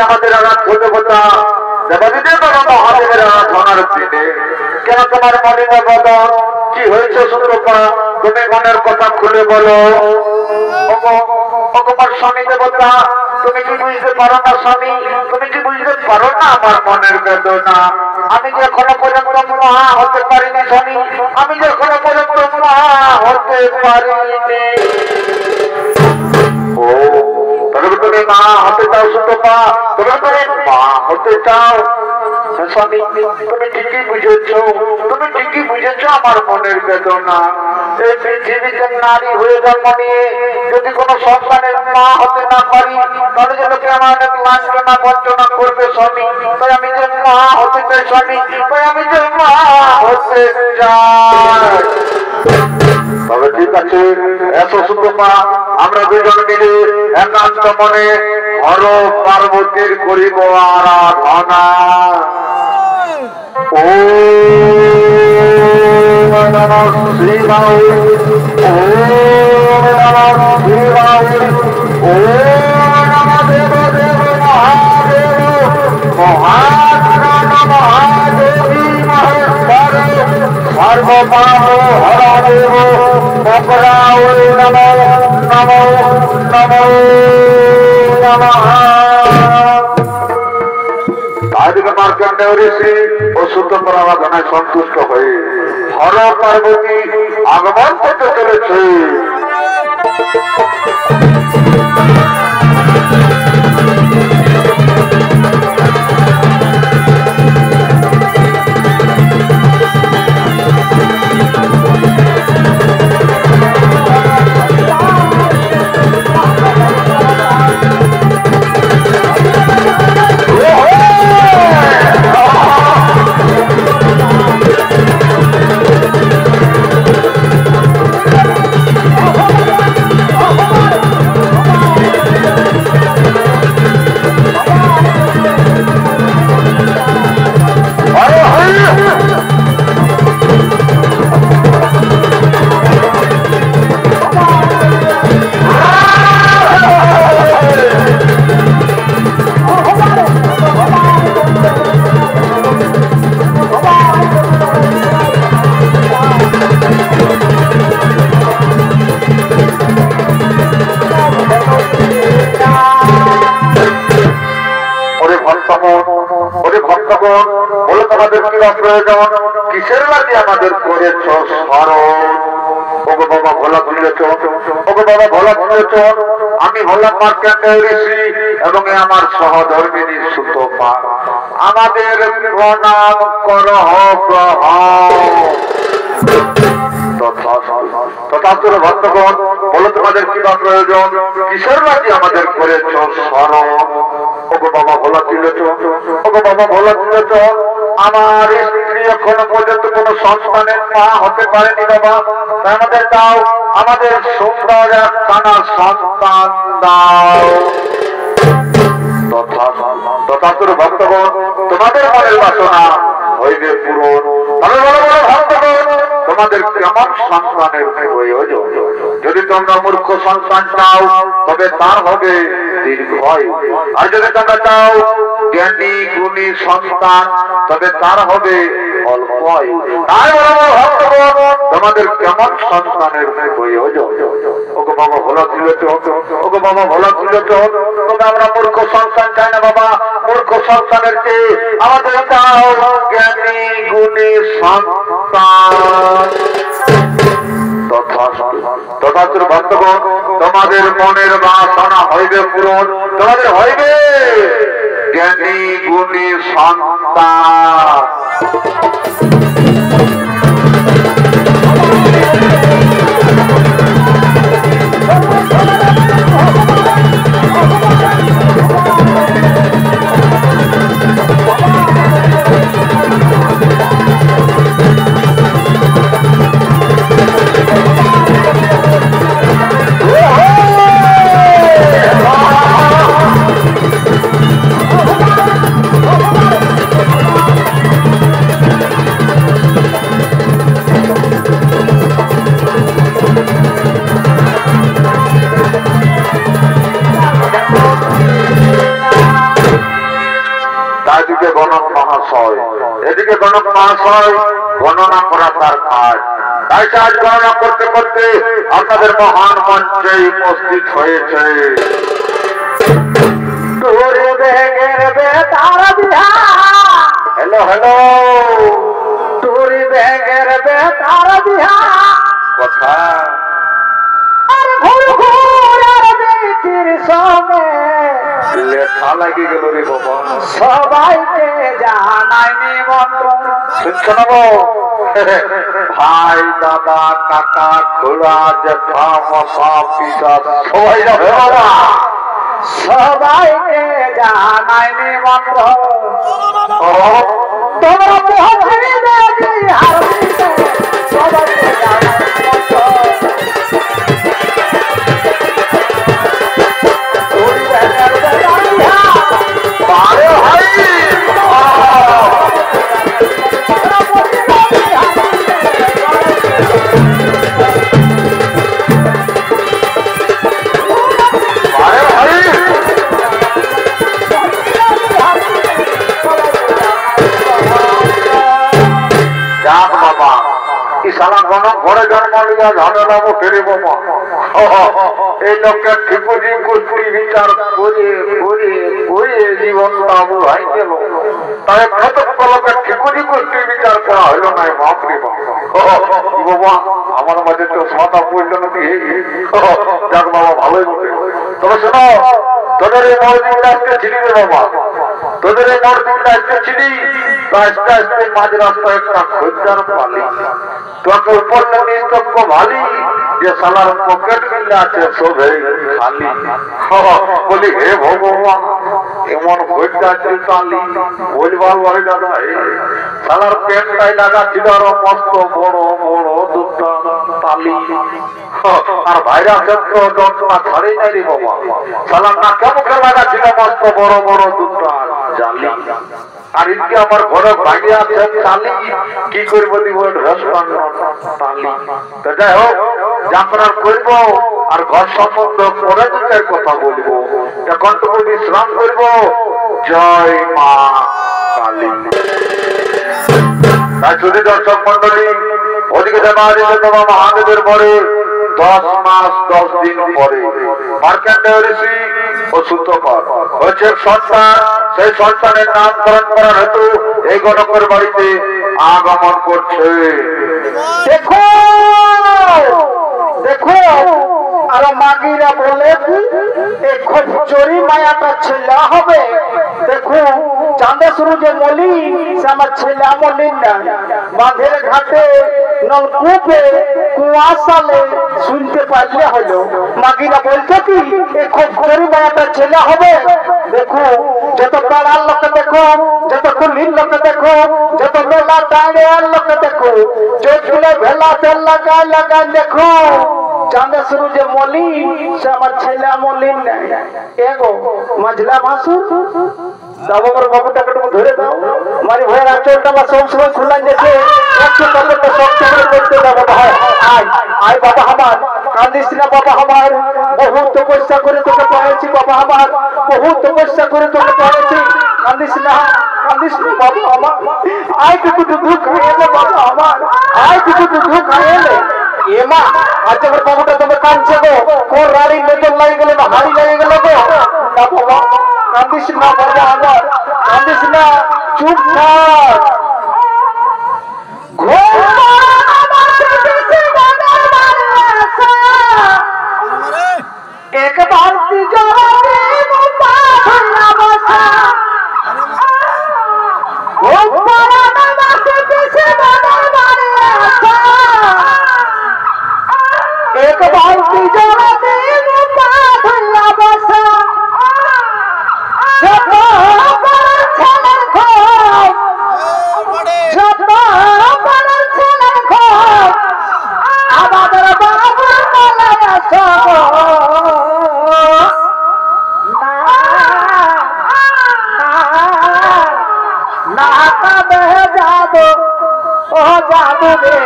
আমাদের ছোট কথা দেবাদিদেব এবং মহাদেবের আরাধনার দিনে কেন তোমার মনে বদন কি হয়েছে সুতপা তুমি মনের কথা খুলে বলো। তোমার স্বামী দেবতা তুমি কি বুঝতে পারো না স্বামী, তুমি কি বুঝতে পারো না আমার মনের বেদনা। আমি যে এখনো পর্যন্ত মা হতে পারিনি স্বামী, আমি যে এখনো পর্যন্ত মা হতে পারিনি। ও তবে তুমি মা হতে চাও সুতপা, তবে তুমি মা হতে চাও স্বামী, তুমি ঠিকই বুঝেছ, তুমি ঠিকই বুঝেছ আমার মনের বেদনা। এই পৃথিবীতে নারী হয়ে জন্ম নিয়ে যদি কোনো সন্তানের মা হতে না পারি তাহলে যে লোকে আমার অনেক লাঞ্ছনা বঞ্চনা করবে স্বামী। তাই আমি যে মা হতে চাই স্বামী, তাই আমি যে মা হতে চাই। তবে ঠিক আছে, এসো সুতপা, আমরা দুজন মিলে একান্ত মনে হর পার্বতীর করিব আরাধনা। ও নমঃ শিবায়, ও নমঃ শিবায়, ও নমঃ দেব দেব মহাদেব মহাপ্রাণ মহাদেবী মহেশ্বর সর্বপাপ হরদেব মকরায় নমঃ নমঃ নমঃ নমঃ। মার্কণ্ডেয় ঋষি ও সুতপার আরাধনায় সন্তুষ্ট হয়ে হর পার্বতী আগমন করতে চলেছে। প্রয়োজন কিসের লাগে আমাদের করেছ স্মরণ। ওগো বাবা ভোলা তুলেছ, ওগো বাবা ভোলা তুলেছ, আমি হলাম মার্কণ্ডেয় ঋষি এবং আমার সহধর্মিনী সুতপা, আমাদের প্রণাম করহ তথাস্তু ভক্তগণ। বলো তোমাদের কি বা প্রয়োজন, কিসের লাগে আমাদের করেছ স্মরণ। ওগো বাবা ভোলা তুলেছ, ওগো বাবা ভোলা তুলেছ, আমার স্ত্রী এখনো পর্যন্ত কোন সন্তানের মা হতে পারেনি বাবা, আমাদের দাও, আমাদের সুন্দর একখানা সন্তান দাও। তথাস্তু ভক্তগণ, তোমাদের মনের বাসনা হইবে পূরণ। তবে বড় বড় ভক্তগণ, তোমাদের কেমন সন্তানের প্রয়োজন। যদি তোমরা মূর্খ সন্তান চাও তবে তার হবে দীর্ঘায়ু, আর যদি তোমরা চাও জ্ঞানী গুণী সন্তান তবে তার হবে অল্প আয়ু। তাই বলবো ভক্তগণ, তোমাদের কেমন সন্তানের প্রয়োজন। ওগো বাবা ভোলা তুলেছ, ওগো বাবা ভোলা তুলেছ, তবে আমরা মূর্খ সন্তান চাই না বাবা, মূর্খ সন্তানের চেয়ে আমাদের চাও জ্ঞানী গুণী সন্তান। তথাস্তু ভক্তগণ, তোমাদের মনের বাসনা হইবে পূরণ, তোমাদের হইবে জ্ঞানী গুণী সন্তান। এদিকে গণক মহাশয় গণনা করা তার কাজ। তাই আজ গণনা করতে করতে আপনাদের মহান মঞ্চে উপস্থিত হয়েছে হ্যালো হ্যালো টুরি ব্যাগের বেতার বিহা কথা আর ঘুর ঘুর আর বেটির সঙ্গে লেখা লাগি গেল রে বাবা। সবাইকে জানাই নিমন্ত্রণ। শুনছো না গো? ভাই দাদা কাকা খোলা জেঠা মশা পিতা সবাই যাবে বাবা। সবাইকে জানাই নিমন্ত্রণ। তোমরা পৌঁছে দেবে হারবিতে সবাইকে জানাই নিমন্ত্রণ। টুরি ব্যাগের বেতার বিহা আরে ভাই ঘরে জন্ম লিয়া ঝামেলা ফেরে বাবা। এই লোকের ঠিকুজি কুস্তি বিচার করে করে করে জীবনটা বুঝাই গেল। তাই কতক লোকের ঠিকুজি কুস্তি বিচার করা হইল না। বাপরে বাবা আমার মাঝে তো সাদা পড়ল নাকি। যাক বাবা ভালোই বলে। তবে শোনো তোদের এই মসজিদ আসতে ছিলি রে বাবা। তোদের এই মসজিদ আসতে ছিলি আস্তে আস্তে মাঝ রাস্তায় একটা খোঁজার পালি তোকে উপর নিস্তক্ষ ভালি যে সালার পকেট মিলে আছে শোভে খালি। বলি হে ভগবান এমন খোঁজা চালি বলবার বলে দাদা সালার পেনটাই লাগাচ্ছিল আরো মস্ত বড় বড় দুটা তালি। আর ভাইরাসের তো যন্ত্রণা ছাড়েই নাই রে বাবা। সালার নাকে মুখে লাগাচ্ছিল মস্ত বড় বড় দুটা জালি। আর ইনকে আমার ঘরে ভাগে আছে তালি কি করব দিব রেস্টুরেন্ট তালি। তো যাই হোক যাত্রা করব আর ঘর সম্বন্ধ পরে দুটার কথা বলবো। এখন তো বিশ্রাম করব। জয় মা কালী। তাই শুধু দর্শক মন্ডলী ওদিকে বাবা মহাদেবের পরে 10 মাস 10 দিন পরে মার্কেন্ডেয় ঋষি ও সূত্রপাত হচ্ছে সন্তান। সেই সন্তানের নামকরণ করার হেতু এই গণকের বাড়িতে আগমন করছে। দেখো দেখো আর মাগিরা বলে এই খোঁজরি মায়াটা ছেলে হবে। দেখো চাঁদেশ্বর যে মলিন সে আমার ছেলে মলিন না। বাঁধের ঘাটে নলকূপে কুয়াশালে শুনতে পারলে হলো মাগিরা বলছে কি এই খোঁজরি মায়াটা ছেলে হবে। দেখো যত পাড়ার লোকে দেখো যত কুলির লোকে দেখো যত মেলা দাঁড়িয়ার লোকে দেখো চোখগুলো ভেলা তেল লাগায় লাগায় দেখো চাঁদেশ্বর যে মলিন সে আমার ছেলে মলিন নাই। এগো মাঝলা মাসুর বাবার বাবুটাকে তুমি ধরে দাও। মারি ভাইয়ের আঁচলটা আমার সবসময় খোলা গেছে। একটু কাপড়টা সব সময় করতে দাও ভাই। আয় আয় বাবা আমার কান্দিস না বাবা আমার। বহু তপস্যা করে তোকে পাইছি বাবা আমার। বহু তপস্যা করে তোকে পাইছি। কান্দিস না বাবা আমার। আয় কিছু দুঃখ এলে বাবা আমার। আয় কিছু দুঃখ এলে এমা আজ আমার বাবুটা তোমার কাঁদছে গো। কোন রাড়ি নজর লাগে গেল না হাড়ি লাগে গেল গো। না বাবা কান্দিস না বাবা আমার। কান্দিস না চুপ থাক। এক বালতি জলে মুপা ভরা বসা एक बाल्टी जलते मुपा भरा बसा जब बड़ छले खो जब बड़ छले खो आबादर बाबू मलया सब ना तबे जादू ओ जादू दे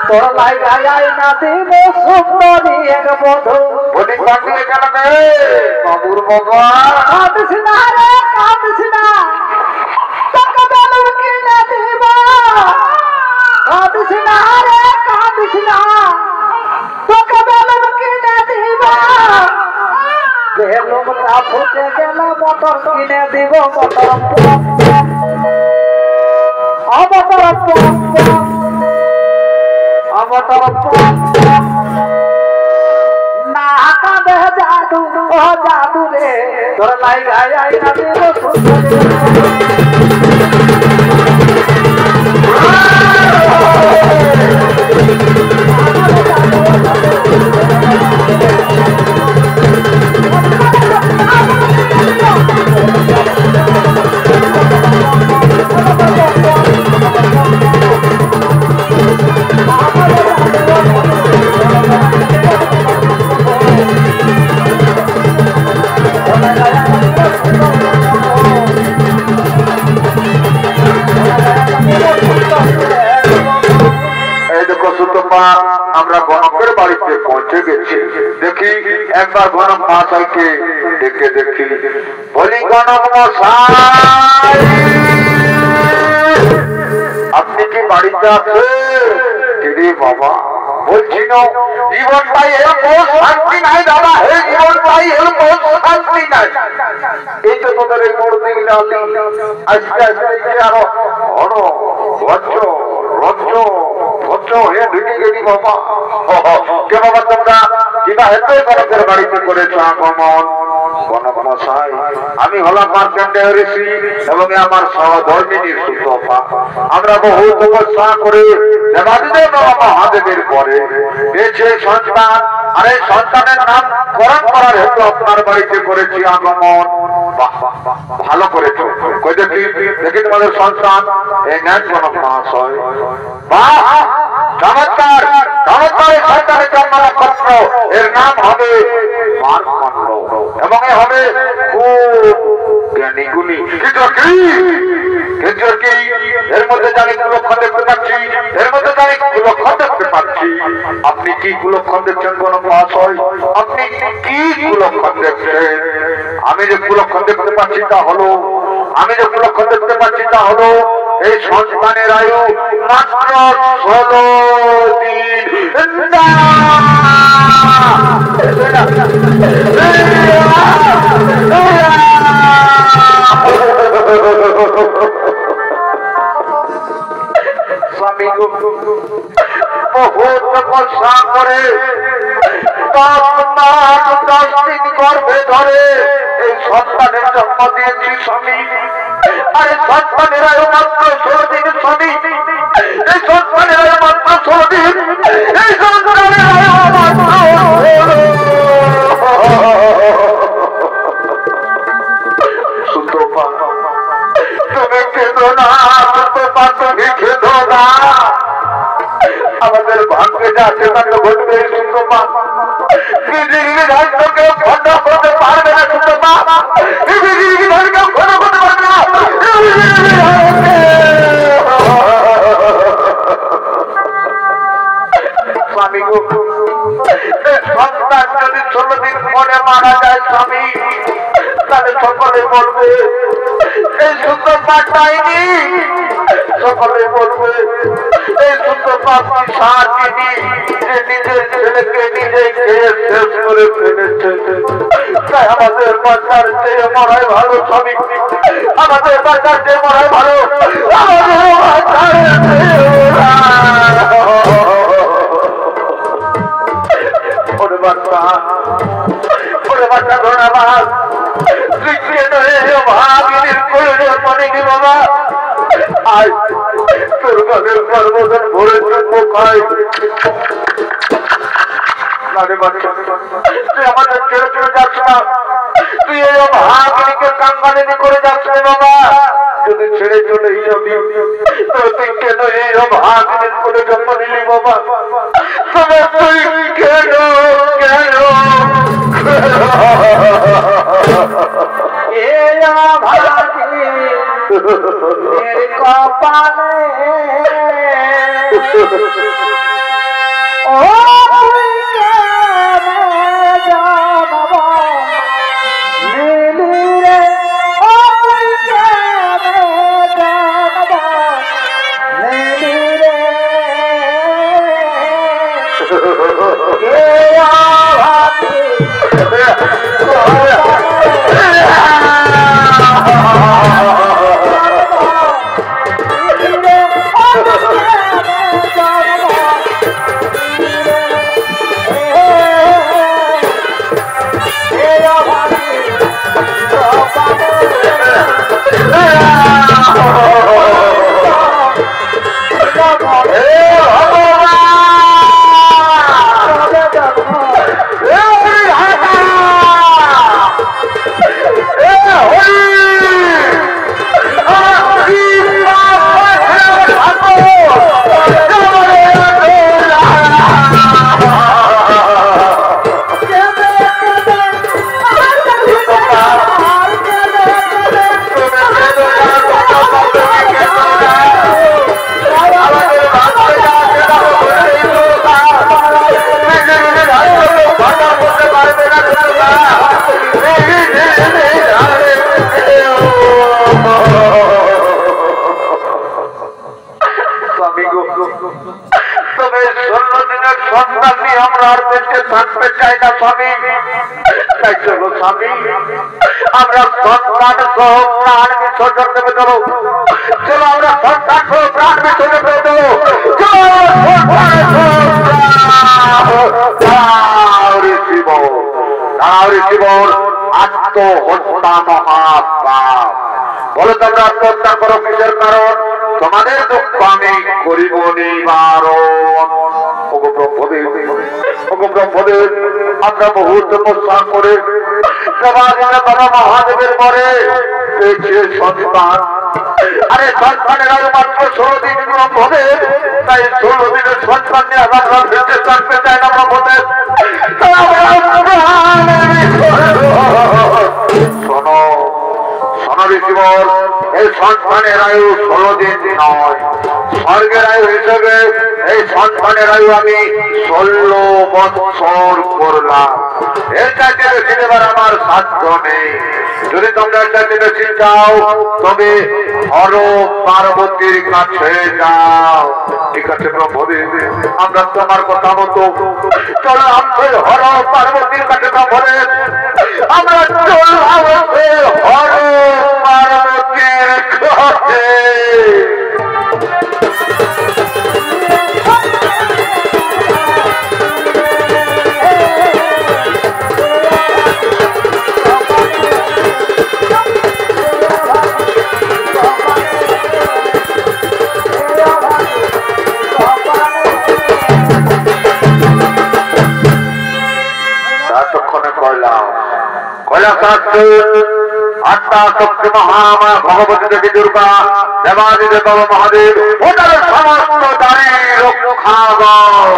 তোর লাগাই না দিলে সুন্দরী এক বধূ। বলি পাঠিয়ে কেন রে বাবুর বাবা? কাঁদিস না রে কাঁদিস না তোকে বলব কি না কাঁদিস না রে কাঁদিস না তোকে বেলুন কিনে দিব বেলুনটা ফুটে গেল মোটর কিনে দিব মোটর না কাঁদে জাদু ও জাদু রে তোর লাই গায় না দেব আমরা গণকের বাড়িতে পৌঁছে গেছি দেখি একবার গণক মহাশয়কে দেখে দেখি বলি গণক মশাই আপনি কি বাড়িতে আছেন বাবা বলছি না জীবনটাই এরকম শান্তি নাই দাদা হে জীবনটাই এরকম শান্তি নাই এই তো তোদের এই মোড় দিন আজকে আজকে আরো অনো রজ্জ রজ্জ রজ্জ হয়ে ঢুকে গেলি বাবা কে বাবা তোমরা কিবা হেতু গণকের বাড়িতে করেছো আগমন গণক মশাই আমি হলাম মার্কেন্ডেয় ঋষি এবং আমার সহধর্মিনী সুতপা আমরা বহু তপস্যা করে দেবাদিদেব বাবা মহাদেবের পরে পেয়েছে সন্তান আর এই সন্তানের নাম করণ করার হেতু আপনার বাড়িতে করেছি আগমন ভালো করেছো কই দেখি দেখি তোমাদের সন্তান এই নেন গণক মহাশয় বাহ চমৎকার চমৎকার এই সন্তানের জন্ম নক্ষত্র এর নাম হবে মার্কণ্ড এবং এ হবে খুব জ্ঞানী গুণী এর মধ্যে জানি কুলক্ষণ দেখতে পাচ্ছি এর মধ্যে জানি কুলক্ষণ দেখতে পাচ্ছি আপনি কি কুলক্ষণ দেখছেন কোন মহাশয় আপনি কি কুলক্ষণ দেখছেন আমি যে কুলক্ষণ দেখতে পাচ্ছি তা হলো আমি যে কুলক্ষণ দেখতে পাচ্ছি তা হলো এই সন্তানের আয়ু মাত্র 16 দিন স্বামী বহুত তপস্যা করে 10 মাস 10 দিন গর্ভে ধরে এই সন্তানের জন্ম দিয়েছি স্বামী আরে সন্তানের আয়ু মাত্র 16 দিন স্বামী এই সন্তানের আয়ু মাত্র 16 দিন এই সন্তানের আয়ু মাত্র সুতপা তুমি কেঁদো না সুতপা তুমি কেঁদো না আমাদের ভাগ্যে যা আছে তাকে ঘটবে সুতপা পৃথিবীর রাজ্যকে খণ্ড করতে পারবে না সুতপা পৃথিবীর রাজ্যকে খণ্ড করতে পারবে না স্বামী গো সন্তান যদি 16 দিন পরে মারা যায় স্বামী তাহলে সকলে বলবে এই সুতপা চাইনি সকলে বলবে এই সুতপা সাহায্যিনী যে নিজের ছেলেকে নিজে খেয়ে শেষ করে ফেলেছে তাই আমাদের বাচ্চার চেয়ে মরাই ভালো স্বামী আমাদের বাচ্চার চেয়ে মরাই ভালো আমাদের বাচ্চার ওরে বাচ্চা ওরে বাচ্চা ধন্যবাদ তুই কেন ভাগিনীর প্রয়োজন মনে কি বাবা আজ তোর গানের সর্বজন ভরে চুম্ব খায় তুই আমাদের ছেড়ে চলে যাচ্ছ না তুই এই ভাগিনীকে কাঙ্গালিনী করে যাচ্ছ বাবা যদি ছেড়ে চলে যাবি তো তুই কেন এই ভাগিনীর করে জন্ম নিলি বাবা তবে তুই কেন কেন मेरे कपाले ओ के जानबो नीली रे ओ के जानबो नीली रे আমরা সন্তান সহ প্রাণ বিসর্জন দেবে চলো চলো আমরা সন্তান সহ প্রাণ বিসর্জন দেবে চলো জীবন আত্মহত্যা মহাপাপ বলো তোমরা আত্মহত্যা করো কিসের কারণ তোমাদের দুঃখ আমি করিব নিবারণ। ব্রহ্মদেব আমরা বহু তপস্যা করে বাবা মহাদেবের পরে পেয়েছে সন্তান। আরে সন্তানের আরো মাত্র 16 দিন ব্রহ্মদেব, তাই 16 দিনের সন্তান নিয়ে আমরা ফিরতে চাইতে চাই না ব্রহ্মদেব। শোনো শোনো ঋষিবর, এই সন্তানের আয়ু 16 দিন নয়, স্বর্গের আয়ু হিসেবে এই সন্তানের আয়ু আমি 16 বৎসর করলাম। এর চাইতে বেশি দেবার আমার সাধ্য নেই। যদি তোমরা এর চাইতে বেশি চাও তবে হর পার্বতীর কাছে যাও। ঠিক আছে ব্রহ্মদেব, আমরা তোমার কথা মতো চলো আমরা হর পার্বতীর কাছে। ব্রহ্মদেব আমরা চললাম হর পার্বতীর কাছে। আত্মা শক্তি মহামায়া ভগবতী দেবী দুর্গা দেবাদি দেব মহাদেব ওটার সমস্ত দাঁড়ি রক্ষা দাও।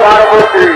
পার্বতী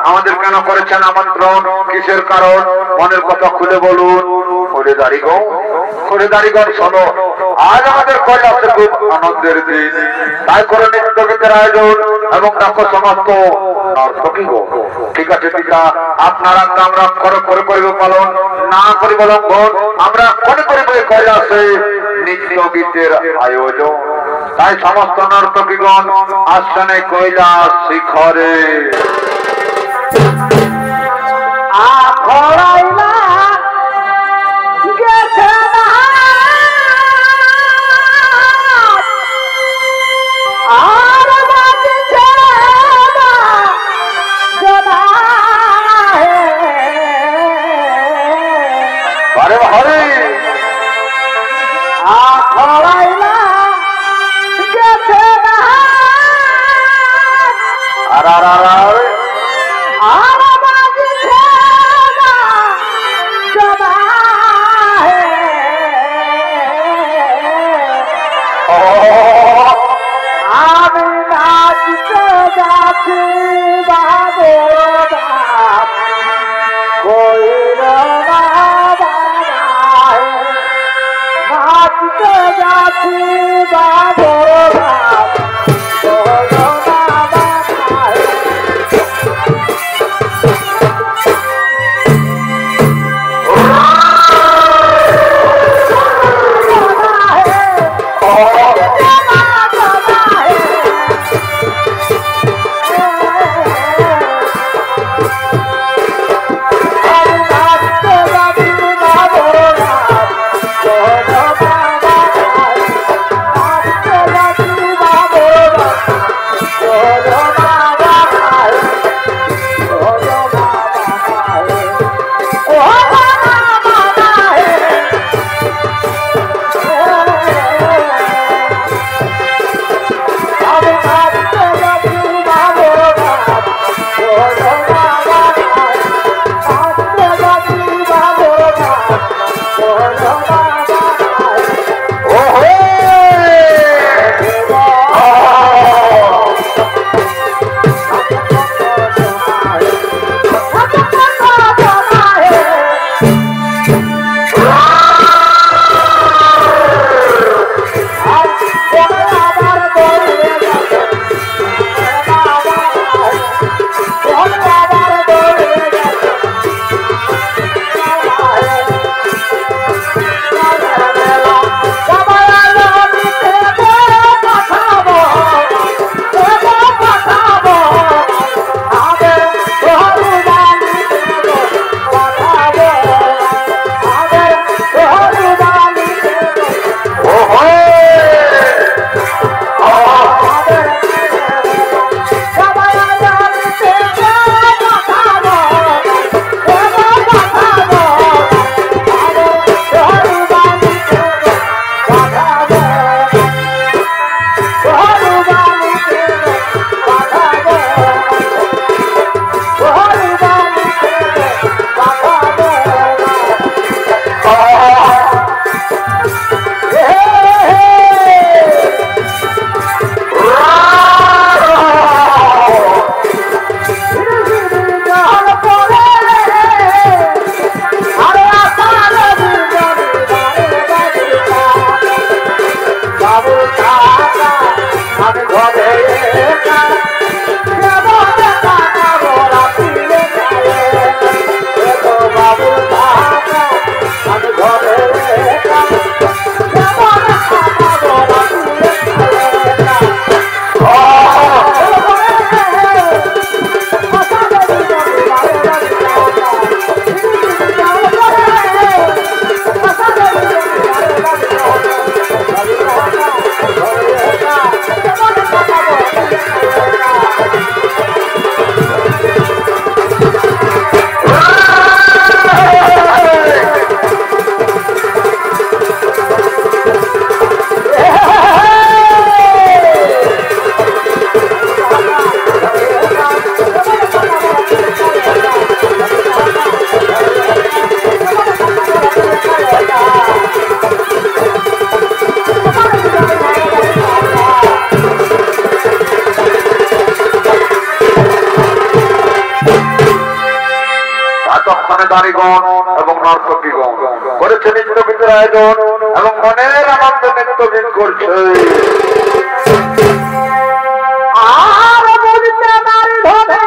আমাদের কেন করেছেন আমন্ত্রণ? কিসের কারণ? মনের কথা খুলে বলুন। খরিদারিগণ শোনো, আজ আমাদের কৈলাসে খুব আনন্দের দিন। তাই করে নৃত্য গীতের আয়োজন এবং দেখো সমস্ত নর্তকীগণ। ঠিক আছে পিতা, আপনারা আমরা করে করিবে পালন, না করিব লঙ্ঘন। আমরা করে করিব কৈলাসে নৃত্য গীতের আয়োজন। তাই সমস্ত নর্তকীগণ আসছেন কৈলাস শিখরে। দাড়িগণ এবং নর্তকীগণ করেছে নৃত্য গীতের আয়োজন এবং মনের আনন্দে নৃত্য গীত করছে। আর বুঝতে পারি ধরে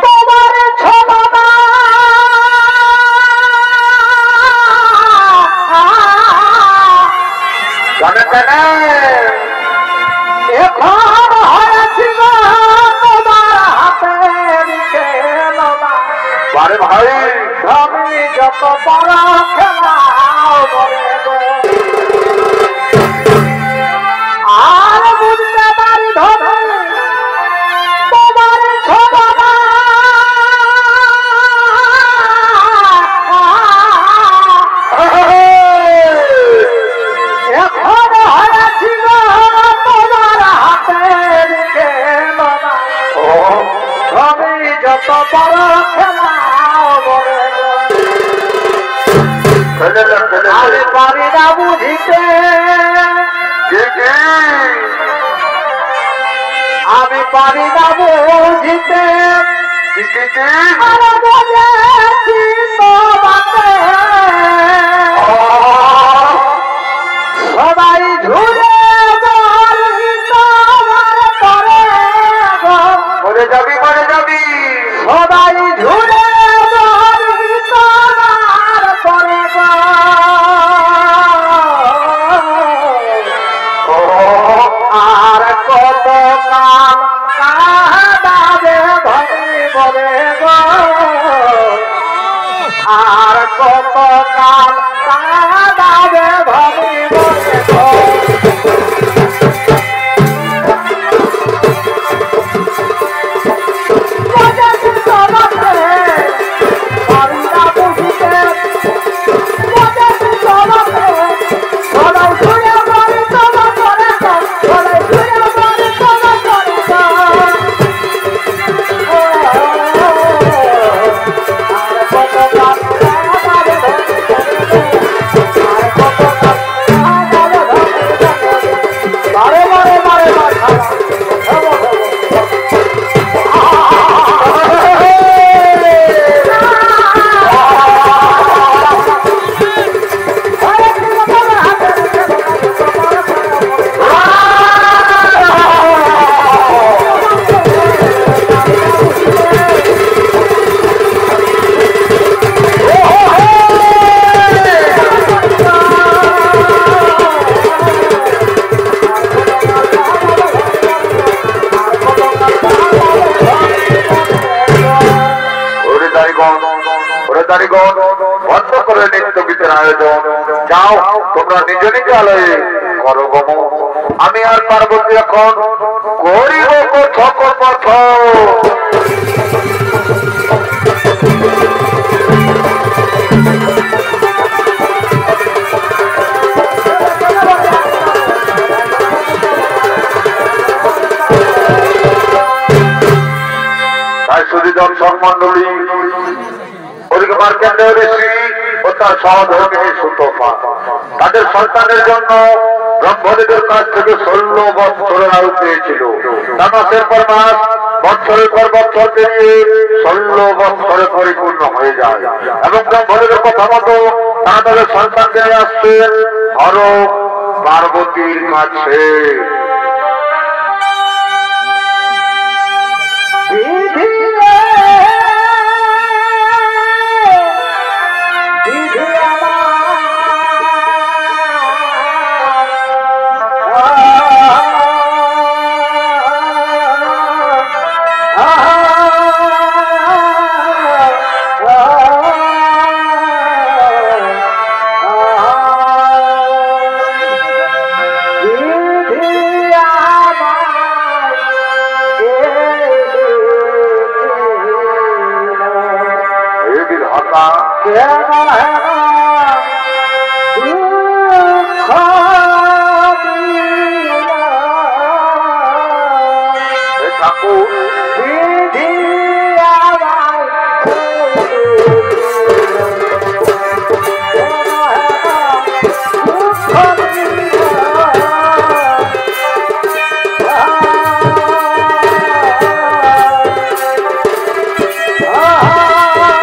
তোমার ছলনা জানে জানে এখন হয়েছি তোমার হাতের খেলনা। বারে ভাই আমি যত বড় খেলাও বলে গো। আর বুঝতে পারি ধরে তোমার ছলনা এখন হয়েছি তোমার হাতের খেলনা। আমি যত বড় খেলাও বলে গো। আমি পারি না বুঝিতে আমি পারি না বুঝিতে আর বুঝেছি তোমাকে সবাই ঝুড়ে বলি তোমার পরে গো। মরে যাবি মরে যাবি সবাই ঝুড়ে বলি তোমার পরে গো। আর কত কাল কাঁদাবে ভাই বলে গো। আর কত কাল কাঁদাবে ভাই বলে গো। বন্ধ করে নৃত্য গীতের আয়োজন। যাও তোমরা নিজ নিজ আলয়ে করো গম। আমি আর পার্বতী এখন করিব পথ পথ। তাই শুধু দর্শক মন্ডলী ওদিকে মার্কেন্ডেয় ঋষি ও তার সহধর্মিনী সুতপা তাদের সন্তানের জন্য ব্রহ্মদেবের কাছ থেকে 16 বৎসরের আয়ু পেয়েছিল। মাসের পর মাস বৎসরের পর বৎসর পেরিয়ে 16 বৎসরে পরিপূর্ণ হয়ে যায় এবং ব্রহ্মদেবের কথা মতো তারা তাদের সন্তানকে আসছেন হর পার্বতীর কাছে। Ah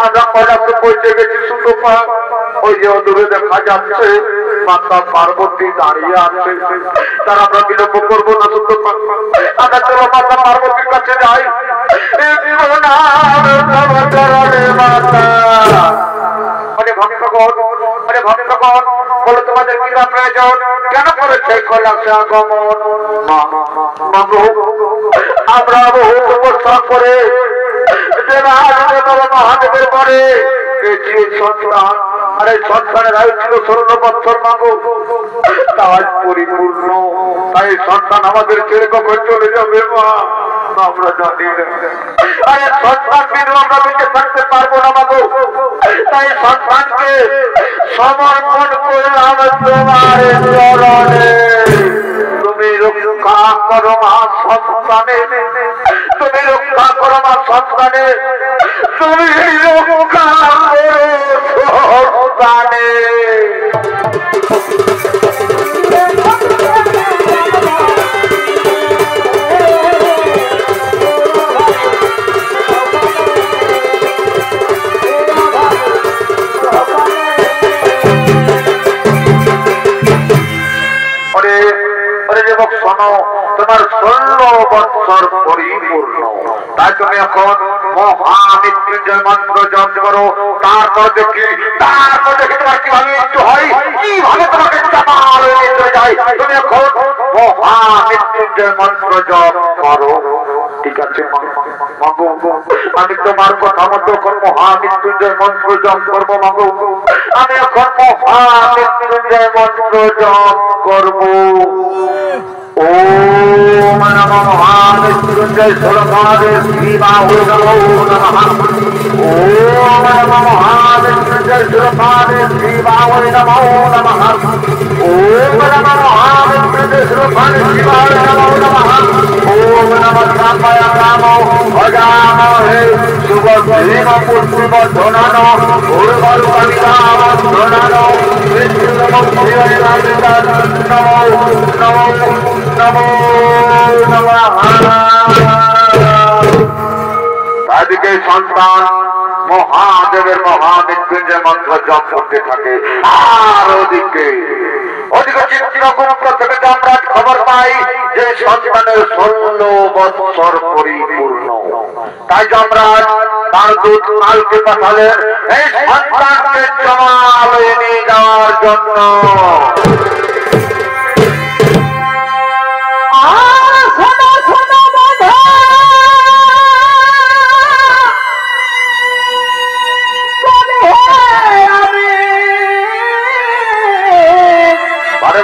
আমরা কয়লাতে পৌঁছে গেছি সুতপা। ওই যে দূরে দেখা যাচ্ছে মাতা পার্বতী দাঁড়িয়ে আছে। তার আমরা বিলম্ব করবো না সুতপা, আমরা চলো মাতা পার্বতীর কাছে যাই। ভক্তগণ বলো তোমাদের কি প্রয়োজন, কেন করেছে কৈলাসে আগমন? আমরা বহু তপস্যা করে মহাদেবের পরে সন্তান, আর এই সন্তানের আয়ু ছিল 16 বছর মাগো, তাই পরিপূর্ণ। তাই সন্তান আমাদের ছেড়ে কখন চলে যাবে মা আমরা জানি না। আরে সন্তান বিনা আমরা বেঁচে থাকতে পারবো না মাগো, তাই সন্তানকে সমর্পণ করলাম তোমার চরণে। তুমি রক্ষা করো মা সন্তানে, তুমি রক্ষা করো মা সন্তানে, তুমি রক্ষা করো সন্তানে। তোমার 16 বছর পরিপূর্ণ, তাই তুমি এখন মহামৃত্যুঞ্জয় মন্ত্র জপ করো। তারপর দেখি তোমার কিভাবে মৃত্যু হয়, কিভাবে তোমাকে চাপাল নিতে যায়। তুমি এখন মহামৃত্যুঞ্জয় মন্ত্র জপ করো, ঠিক আছে মাগো? আমি তোমার কথা মতো এখন মহামৃত্যুঞ্জয় মন্ত্র জপ করবো মাগো। আমি এখন মহামৃত্যুঞ্জয় মন্ত্র জপ করবো। ओम नमो महामृत्युंजय सुरभावे श्रीबाहु नमो नमः। ओम नमो महामृत्युंजय सुरभावे श्रीबाहु नमो नमः। ओम नमो महामृत्युंजय सुरभावे श्रीबाहु नमो नमः। ओम नमः रामाय रामो भजामहे सुभद्रेम पुष्टिवर्धननो उर्वरु कविताम धननो नमो नमः। আজকে সন্তান মহাদেবের মহামৃত্যুঞ্জয় মন্ত্র জপ করতে থাকে। আর ওদিকে চিত্রগুপ্ত থেকে আমরা খবর পাই যে সন্তানের 16 বছর পরিপূর্ণ। তাই যমরাজ তার দূত কালকে পাঠালেন এই সন্তানকে জমালয়ে নিয়ে যাওয়ার জন্য।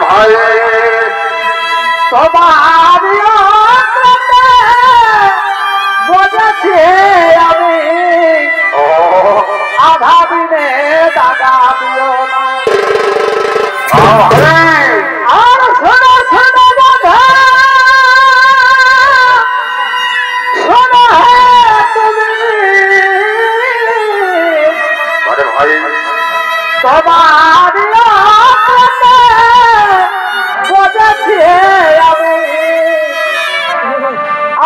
ভাই তোমার বোঝাছি আমি আধা দিনে দাদা দিও না। আর শোনো শোনো বাধা, শোনো হে তুমি ভাই তোমার বোঝাছি আমি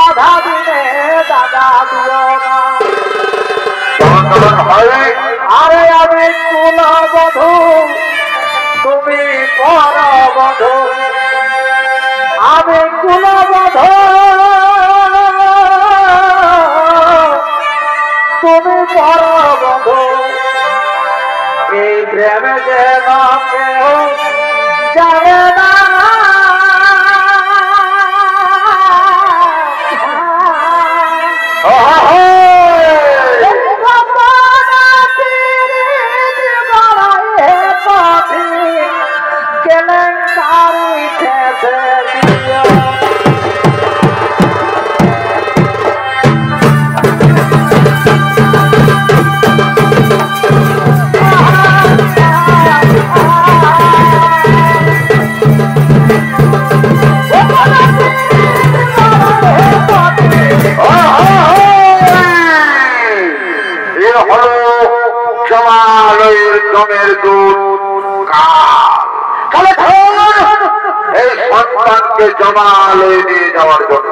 আধা দিনে দাদা দিও না। আরে আমি কুল বধূ তুমি পর বধূ, আমি কুল বধূ তুমি পর বধূ। এই প্রেমে যেন কেউ যাবে না। এই সন্তানকে জমালয়ে নিয়ে যাওয়ার জন্য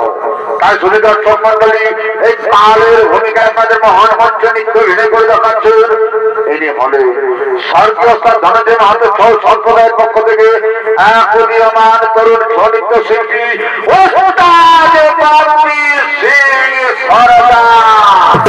তাই শুধু দর্শক মন্ডলী এই কালের ভূমিকায় আপনাদের মহান মঞ্চ নৃত্য ভিড়ে করে দেখাচ্ছে। ইনি হলে স্বর্গীয় ধনঞ্জয় মাহাতো সম্প্রদায়ের পক্ষ থেকে এক উদীয়মান তরুণ নৃত্য শিল্পী ওস্তাদ বাপ্পি সিং সরদার।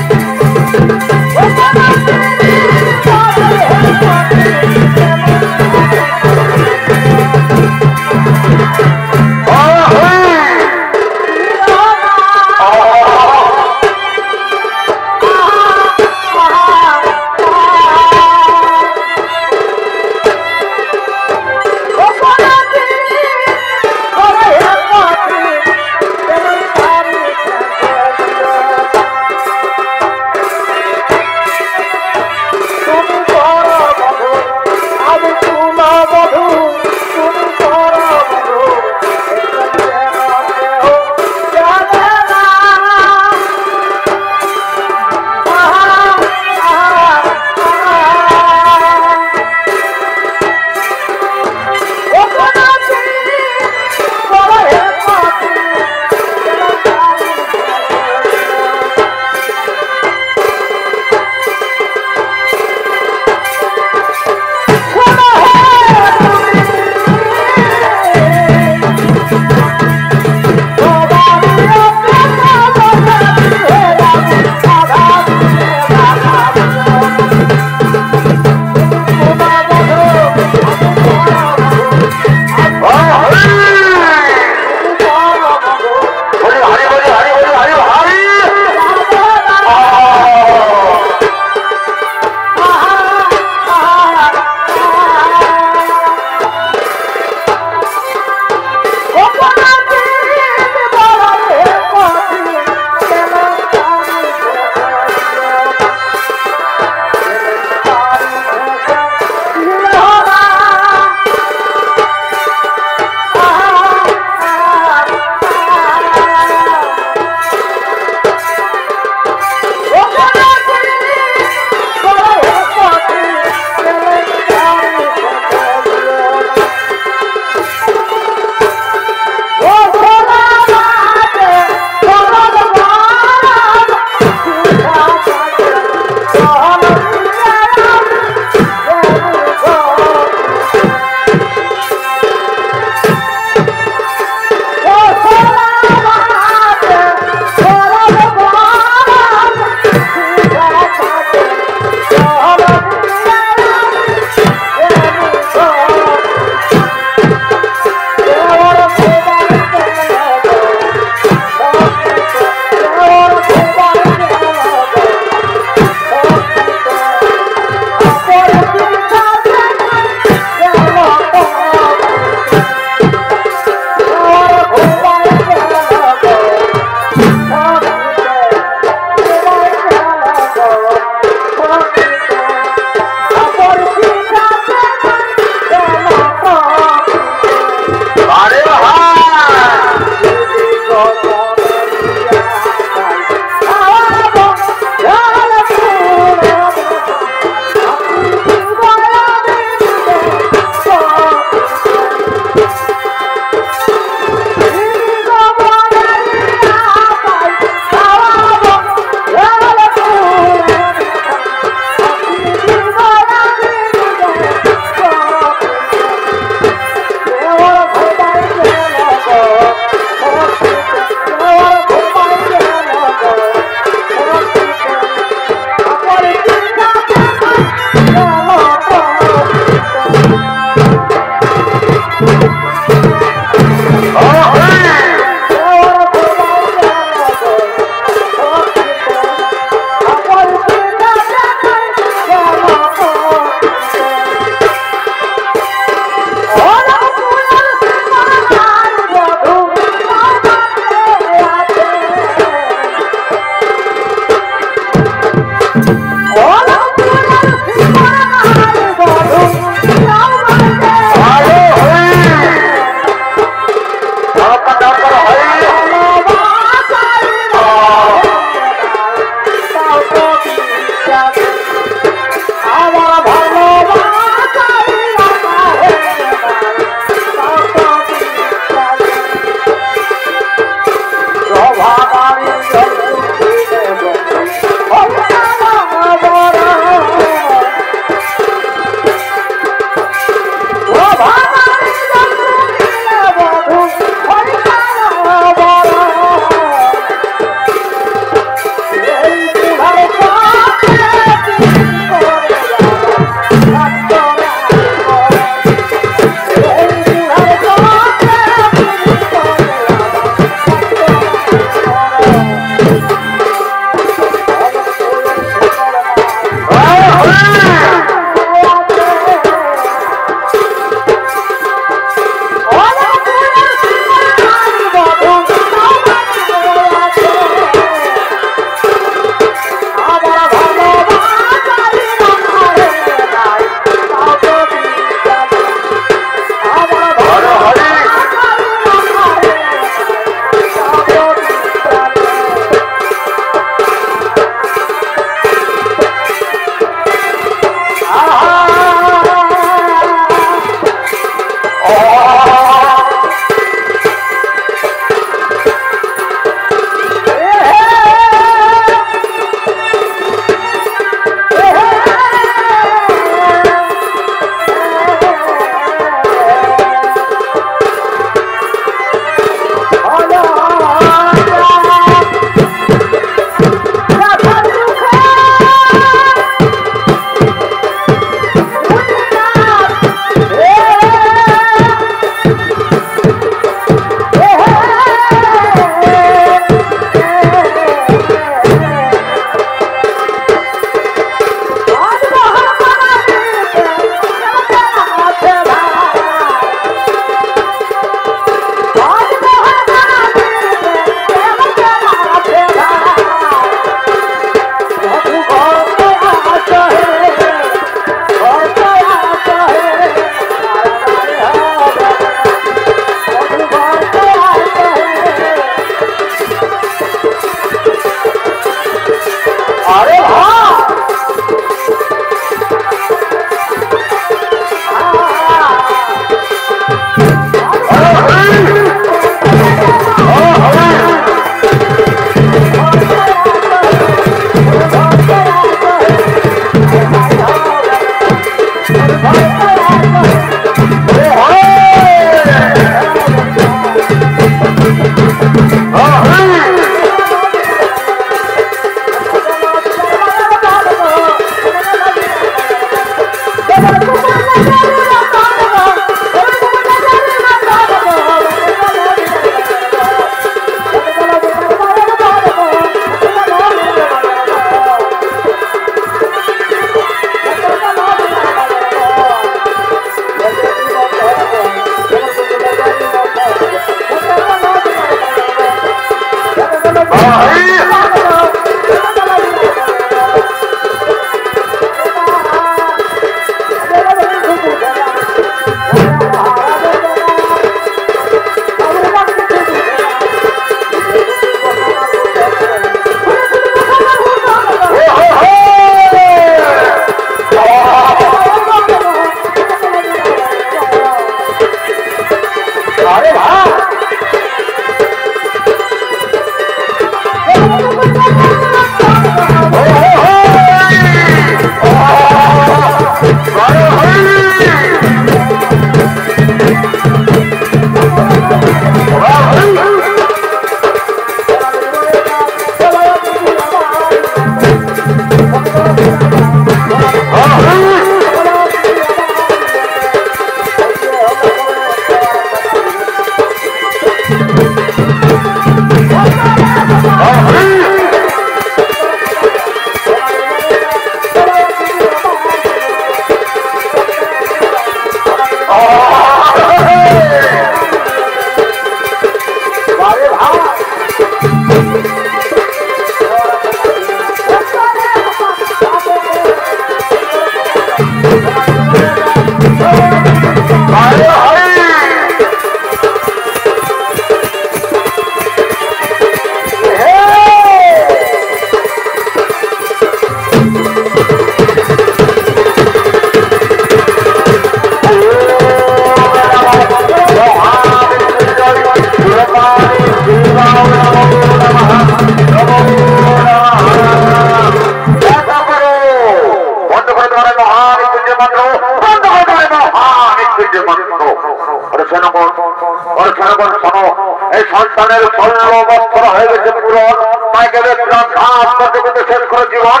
সন্তানের 16 বছর হয়ে গেছে পুরন, তাই গেলে ঘাস করতে করতে শেষ করে জীবন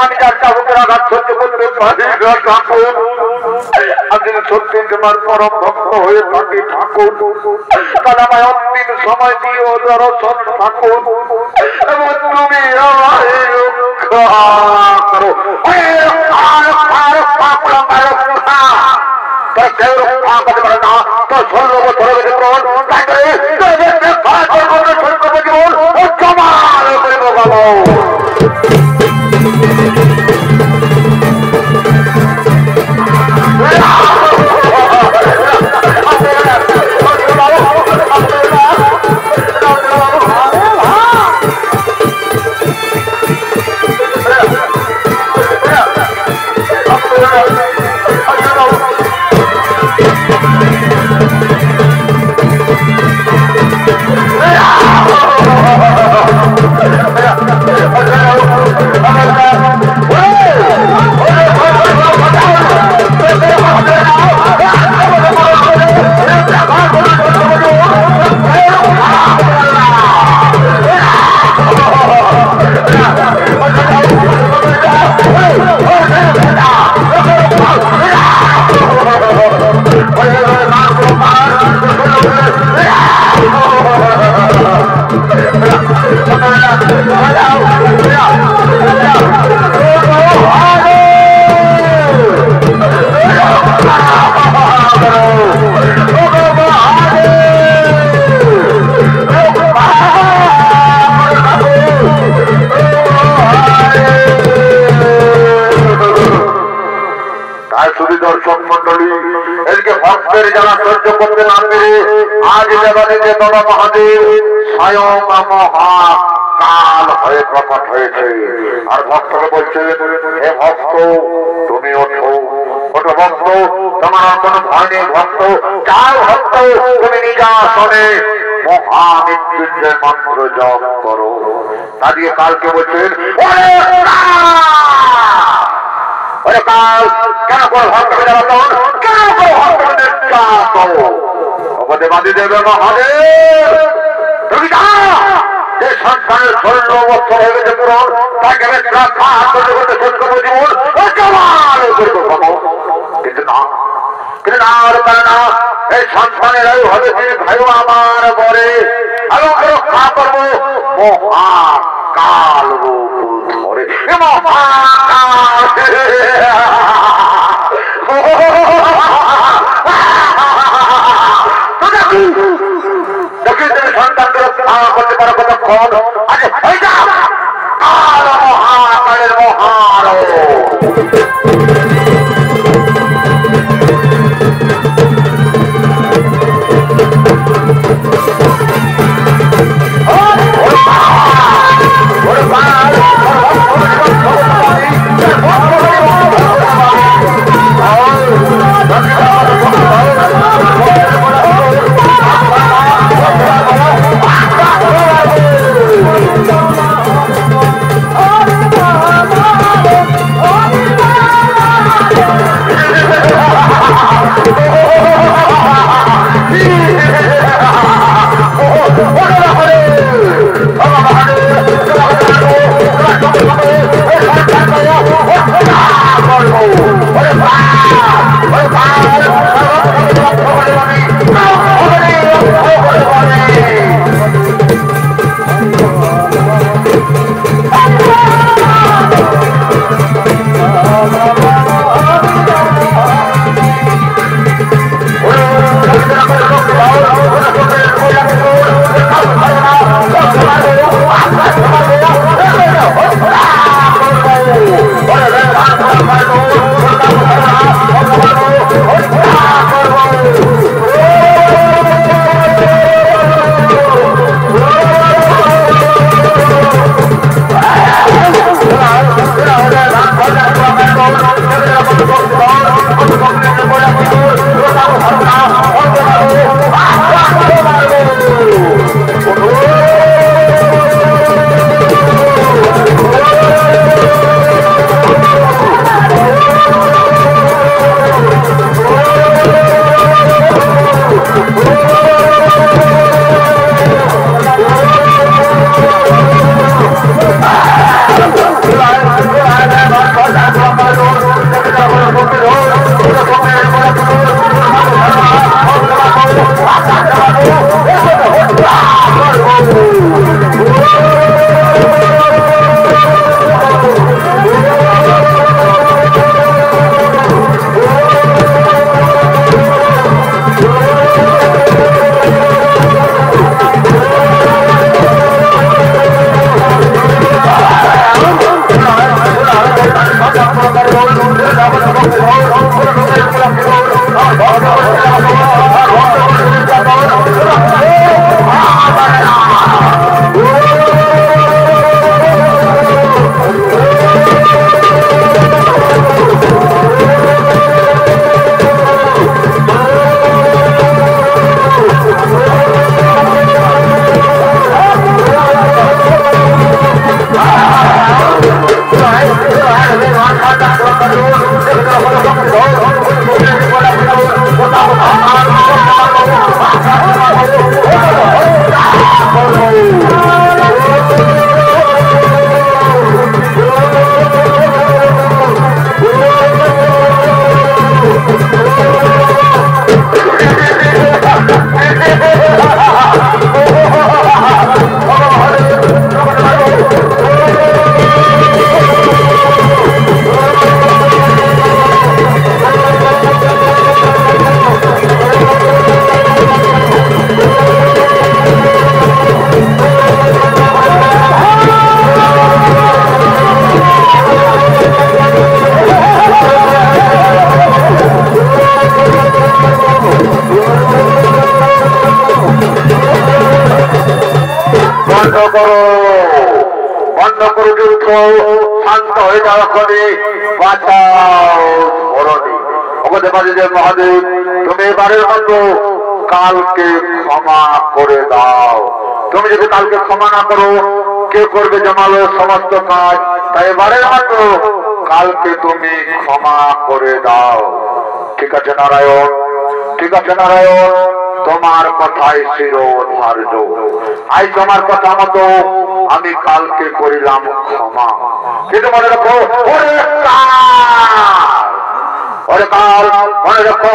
আমি যার চাবুকের আঘাত সহ্য করতে পারি না ঠাকুর। আমি সত্যি তোমার পরম ভক্ত হয়ে থাকি ঠাকুর, তাহলে আমায় অন্তিম সময় দিও দর্শন ঠাকুর, এবং তুমি আমায় রক্ষা করো। কেউ রক্ষা করতে পারে না, তো 16 বছর হয়ে জীবন জমাল করিব বাবু। দর্শক মন্ডলী, এদিকে ভক্তের যারা সহ্য করতে না পেরে আজ দেবাদিদেব বাবা মহাদেব স্বয়ং মহাকাল হয়ে প্রকট হয়েছে। আর ভক্তকে বলছে, হে ভক্ত তুমি ওঠো, ওঠো ভক্ত, তোমার কোন ভয় নেই ভক্ত, যাও ভক্ত তুমি নিজাসনে মহামৃত্যুঞ্জয় মন্ত্র জপ করো। তা দিয়ে কালকে বলছেন, কাল কেন করে ভক্ত কেন করে ভক্ত বাদী দেবে মহাদেব, তুমি যে সন্তানের 16 বছর হয়ে গেছে পুরন, তাকে কিন্তু না, কিন্তু না পারে না, এই সন্তানেরাই হবে তিনি ভাই আমার বরে, আমি রক্ষা করবো মহাকাল রূপ ধরে। দেখি তুমি সন্তানকে রক্ষা করতে পারো কতক্ষণ, আজ হয়ে যাও কাল মহাকালের মহারো। বন্ধ করো যুদ্ধ, শান্ত হয়ে যাওয়া করে বাঁচাও ধরণী। যে মহাদেব, তুমি এবারের মতো কালকে ক্ষমা করে দাও। তুমি যদি কালকে ক্ষমা না করো, কে করবে জমালো সমস্ত কাজ? তাই এবারের মতো কালকে তুমি ক্ষমা করে দাও। ঠিক আছে নারায়ণ, ঠিক আছে নারায়ণ, তোমার কথাই শিরোধার্য। আজ তোমার কথা মতো আমি কালকে করিলাম ক্ষমা। কিন্তু মনে রাখো ওরে কাল, মনে রাখো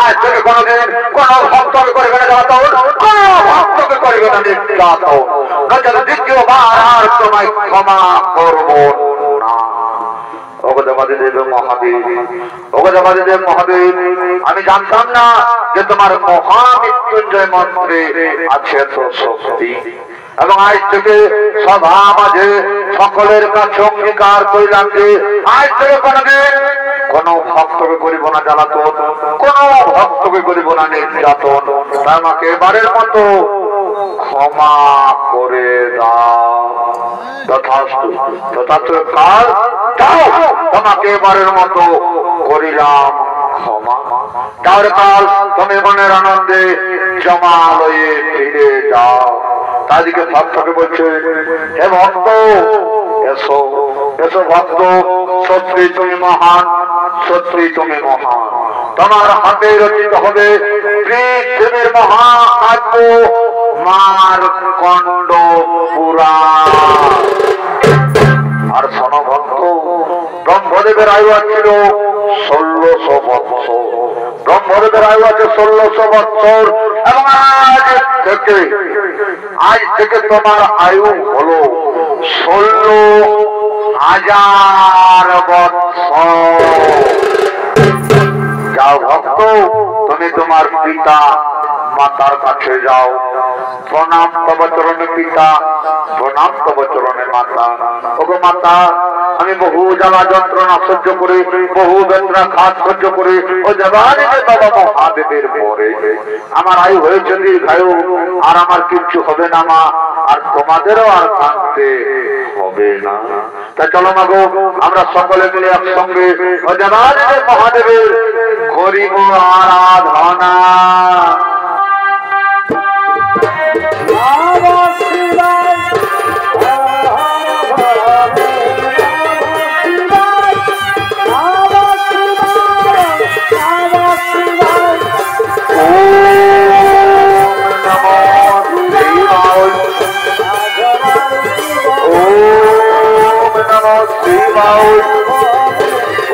আজ থেকে কোনোদিন কোন ভক্তকে করবে না যাতন, কোন ভক্তকে করবে না নির্যাতন। নচেত দ্বিতীয়বার আর তোমায় ক্ষমা করব না। আমি জানতাম না যে তোমার মহামৃত্যুঞ্জয় মন্ত্রে আছে তো শক্তি, এবং আজ থেকে সভা মাঝে সকলের কাছে অঙ্গীকার করিলাম যে আজ থেকে কোনদিন কোন ভক্তকে করিব না জ্বালাতন, কোন ভক্তকে করিব না নির্যাতন। আমাকে এবারের মতো ক্ষমা করে দাও। তথাস্তু, তথাস্তু। কাল যাও, তোমাকে এবারের মতো করিলাম ক্ষমা। যাও রে কাল, তুমি মনের আনন্দে জমালয়ে ফিরে যাও। তাদেরকে ভক্তকে বলছে, হে ভক্ত এসো, এসো ভক্ত, সত্যি তুমি মহান, সত্যি তুমি মহান। তোমার হাতে রচিত হবে পৃথিবীর মহাকাব্য মার্কণ্ড পুরাণ। আর শোনো ভক্ত, ব্রহ্মদেবের আয়ু ছিল 1600 বৎসর। ব্রহ্মদেবের আয়ু আছে 1600 বৎসর, এবং আজ থেকে তোমার আয়ু হলো 16,000 বৎসর। যাও ভক্ত, তুমি তোমার পিতা মাতার কাছে যাও। প্রণাম তব চরণে পিতা, প্রণাম তব চরণে মাতা। ওগো মাতা, আমি বহু জ্বালা যন্ত্রণা সহ্য করে, বহু বেদনা ঘাত সহ্য করে ও জবানে বাবা মহাদেবের পরে আমার আয়ু হয়েছে দীর্ঘায়ু। আর আমার কিচ্ছু হবে না মা, আর তোমাদেরও আর কাঁদতে হবে না। তা চলো মা গো, আমরা সকলে মিলে একসঙ্গে ও জবানে মহাদেবের করিব আরাধনা।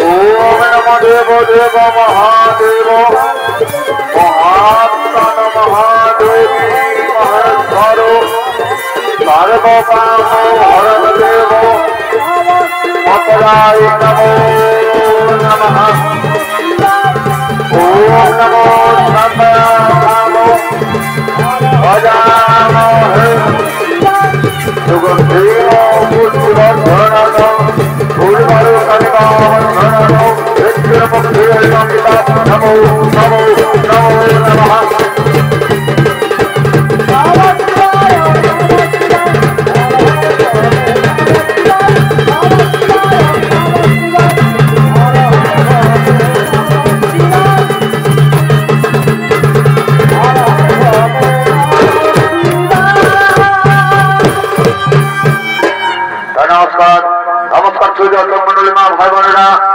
ओम नमो देव देव महादेव महात्मन महादेवी महेश्वरो सर्वकाम हरण देव मंगलाय नमो नमः। ओम नमो सर्वकामो भजामहे सुगंधिनो पुष्पवर्धननो फूलवारो कलिकावर्धननो नित्यमुक्तिर्नमिता नमो नमो नमो नमः। নমস্কার, নমস্কার। সুযোগ মন্ডলী মা ভাই বোনেরা।